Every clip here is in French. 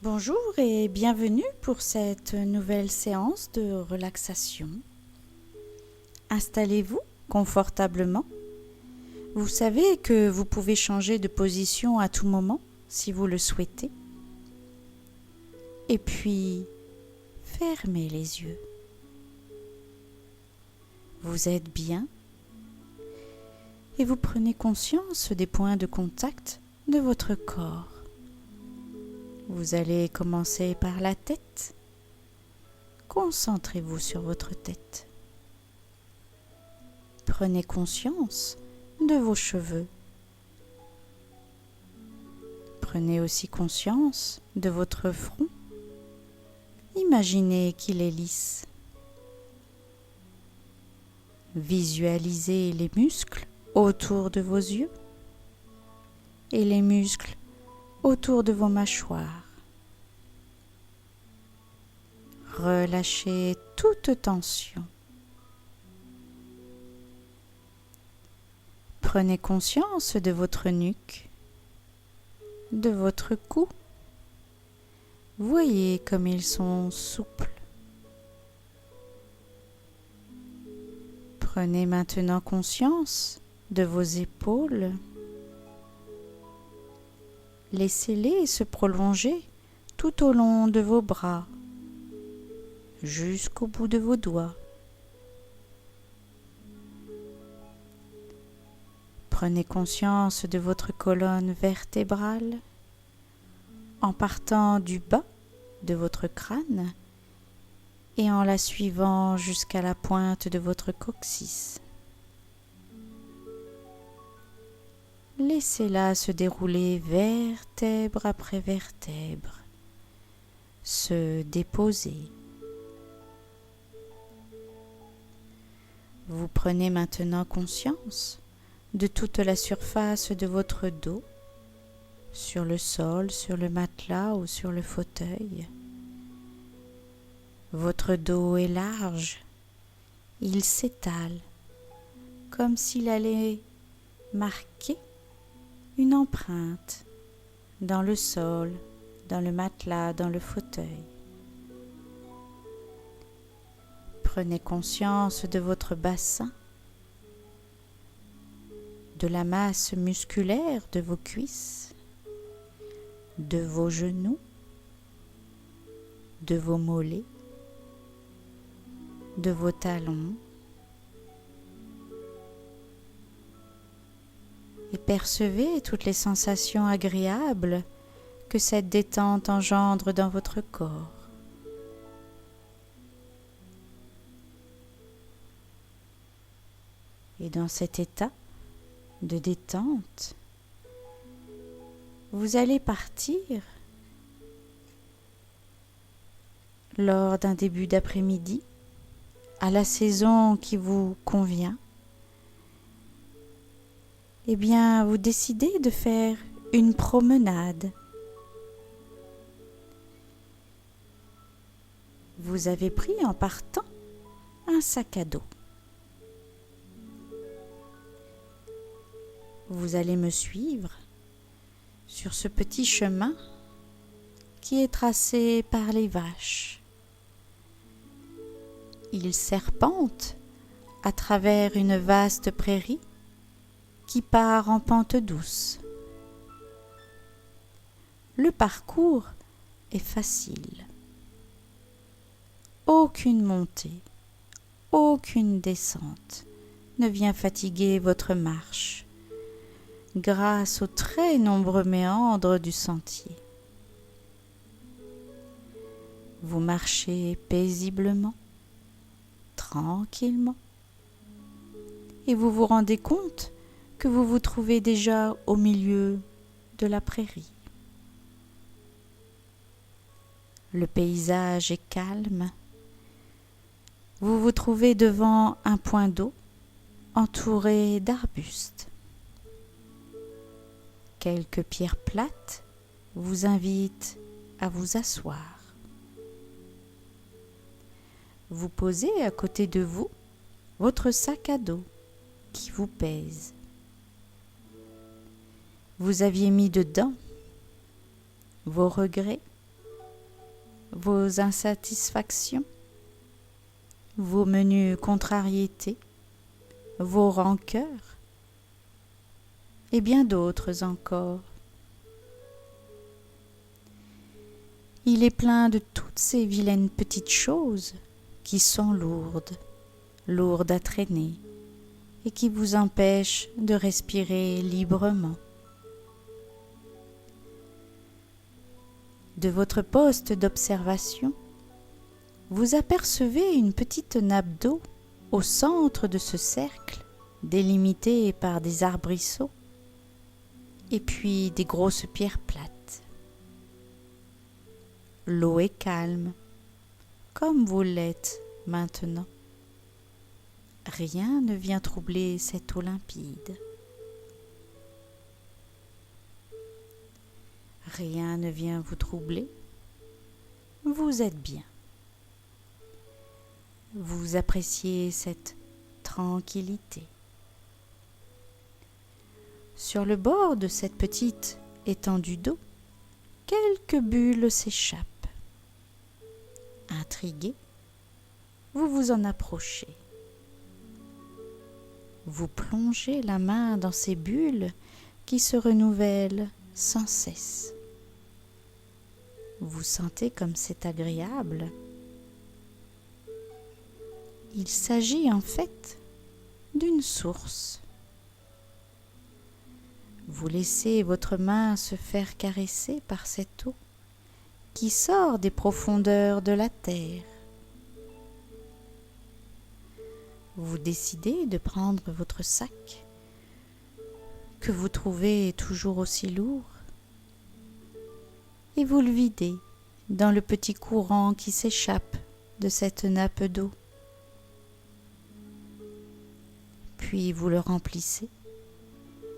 Bonjour et bienvenue pour cette nouvelle séance de relaxation. Installez-vous confortablement. Vous savez que vous pouvez changer de position à tout moment si vous le souhaitez. Et puis, fermez les yeux. Vous êtes bien et vous prenez conscience des points de contact de votre corps. Vous allez commencer par la tête. Concentrez-vous sur votre tête. Prenez conscience de vos cheveux. Prenez aussi conscience de votre front. Imaginez qu'il est lisse. Visualisez les muscles autour de vos yeux et les muscles autour de vos mâchoires. Relâchez toute tension. Prenez conscience de votre nuque, de votre cou. Voyez comme ils sont souples. Prenez maintenant conscience de vos épaules. Laissez-les se prolonger tout au long de vos bras, jusqu'au bout de vos doigts. Prenez conscience de votre colonne vertébrale en partant du bas de votre crâne et en la suivant jusqu'à la pointe de votre coccyx. Laissez-la se dérouler vertèbre après vertèbre, se déposer. Vous prenez maintenant conscience de toute la surface de votre dos, sur le sol, sur le matelas ou sur le fauteuil. Votre dos est large, il s'étale, comme s'il allait marquer une empreinte dans le sol, dans le matelas, dans le fauteuil. Prenez conscience de votre bassin, de la masse musculaire de vos cuisses, de vos genoux, de vos mollets, de vos talons, et percevez toutes les sensations agréables que cette détente engendre dans votre corps. Et dans cet état de détente, vous allez partir lors d'un début d'après-midi à la saison qui vous convient. Eh bien, vous décidez de faire une promenade. Vous avez pris en partant un sac à dos. Vous allez me suivre sur ce petit chemin qui est tracé par les vaches. Il serpente à travers une vaste prairie qui part en pente douce. Le parcours est facile. Aucune montée, aucune descente ne vient fatiguer votre marche grâce aux très nombreux méandres du sentier. Vous marchez paisiblement, tranquillement, et vous vous rendez compte que vous vous trouvez déjà au milieu de la prairie. Le paysage est calme. Vous vous trouvez devant un point d'eau entouré d'arbustes. Quelques pierres plates vous invitent à vous asseoir. Vous posez à côté de vous votre sac à dos qui vous pèse. Vous aviez mis dedans vos regrets, vos insatisfactions, vos menues contrariétés, vos rancœurs et bien d'autres encore. Il est plein de toutes ces vilaines petites choses qui sont lourdes à traîner et qui vous empêchent de respirer librement. De votre poste d'observation, vous apercevez une petite nappe d'eau au centre de ce cercle, délimité par des arbrisseaux et puis des grosses pierres plates. L'eau est calme, comme vous l'êtes maintenant. Rien ne vient troubler cette eau limpide. Rien ne vient vous troubler. Vous êtes bien. Vous appréciez cette tranquillité. Sur le bord de cette petite étendue d'eau, quelques bulles s'échappent. Intrigué, vous vous en approchez. Vous plongez la main dans ces bulles qui se renouvellent sans cesse. Vous sentez comme c'est agréable. Il s'agit en fait d'une source. Vous laissez votre main se faire caresser par cette eau qui sort des profondeurs de la terre. Vous décidez de prendre votre sac, que vous trouvez toujours aussi lourd, et vous le videz dans le petit courant qui s'échappe de cette nappe d'eau. Puis vous le remplissez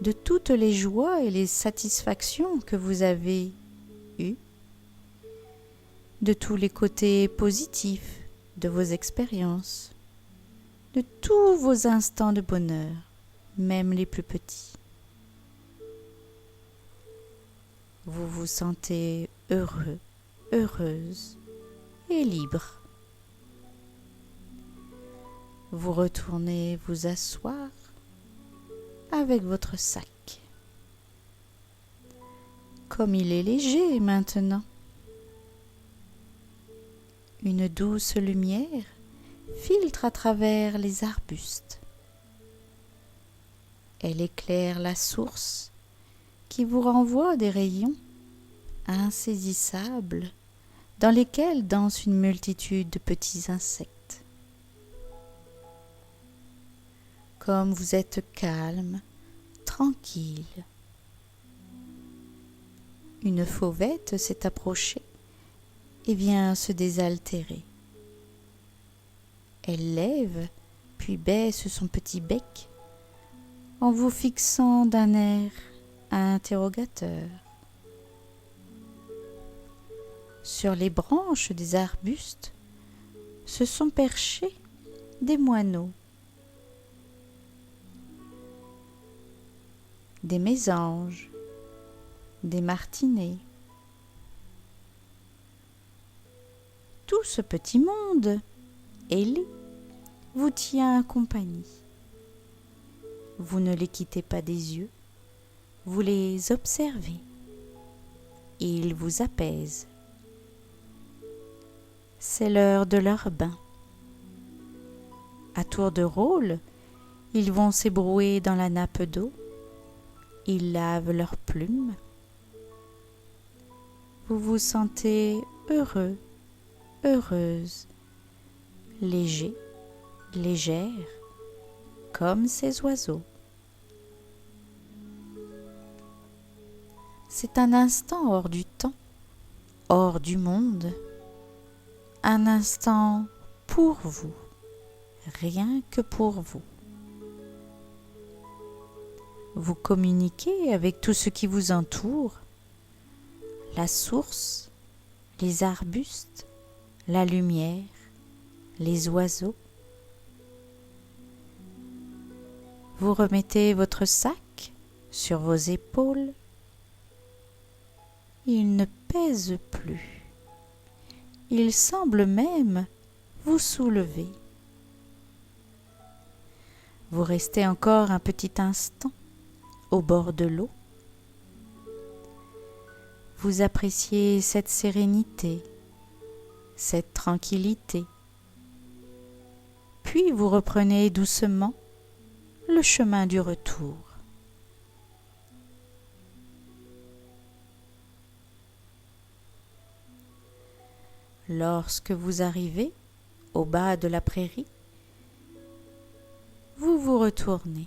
de toutes les joies et les satisfactions que vous avez eues, de tous les côtés positifs de vos expériences, de tous vos instants de bonheur, même les plus petits. Vous vous sentez heureux, heureuse et libre. Vous retournez vous asseoir avec votre sac. Comme il est léger maintenant, une douce lumière filtre à travers les arbustes. Elle éclaire la source qui vous renvoie des rayons insaisissables dans lesquels dansent une multitude de petits insectes. Comme vous êtes calme, tranquille. Une fauvette s'est approchée et vient se désaltérer. Elle lève puis baisse son petit bec en vous fixant d'un air interrogateur. Sur les branches des arbustes se sont perchés des moineaux, des mésanges, des martinets. Tout ce petit monde ailé vous tient compagnie. Vous ne les quittez pas des yeux, vous les observez et ils vous apaisent. C'est l'heure de leur bain. À tour de rôle, ils vont s'ébrouer dans la nappe d'eau, ils lavent leurs plumes. Vous vous sentez heureux, heureuse, léger, légère, comme ces oiseaux. C'est un instant hors du temps, hors du monde, un instant pour vous, rien que pour vous. Vous communiquez avec tout ce qui vous entoure, la source, les arbustes, la lumière, les oiseaux. Vous remettez votre sac sur vos épaules. Il ne pèse plus. il semble même vous soulever. Vous restez encore un petit instant au bord de l'eau. Vous appréciez cette sérénité, cette tranquillité. Puis vous reprenez doucement le chemin du retour. Lorsque vous arrivez au bas de la prairie, vous vous retournez.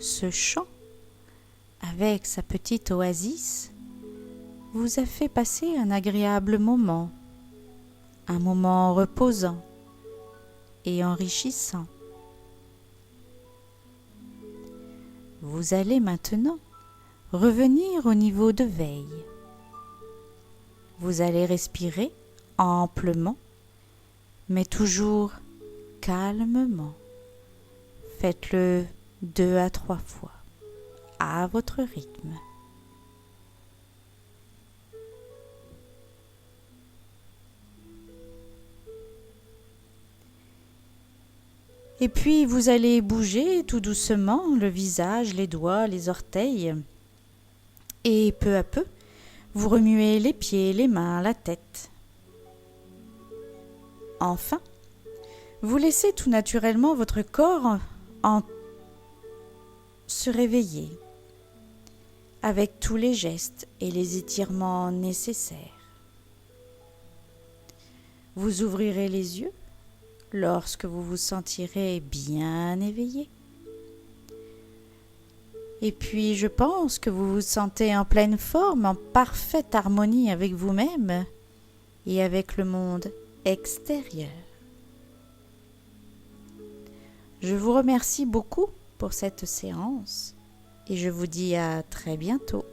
Ce champ, avec sa petite oasis, vous a fait passer un agréable moment, un moment reposant et enrichissant. Vous allez maintenant revenir au niveau de veille. Vous allez respirer amplement, mais toujours calmement. Faites-le 2 à 3 fois, à votre rythme. Et puis vous allez bouger tout doucement le visage, les doigts, les orteils. Et peu à peu, vous remuez les pieds, les mains, la tête. Enfin, vous laissez tout naturellement votre corps se réveiller avec tous les gestes et les étirements nécessaires. Vous ouvrirez les yeux lorsque vous vous sentirez bien éveillé. Et puis je pense que vous vous sentez en pleine forme, en parfaite harmonie avec vous-même et avec le monde extérieur. Je vous remercie beaucoup pour cette séance et je vous dis à très bientôt.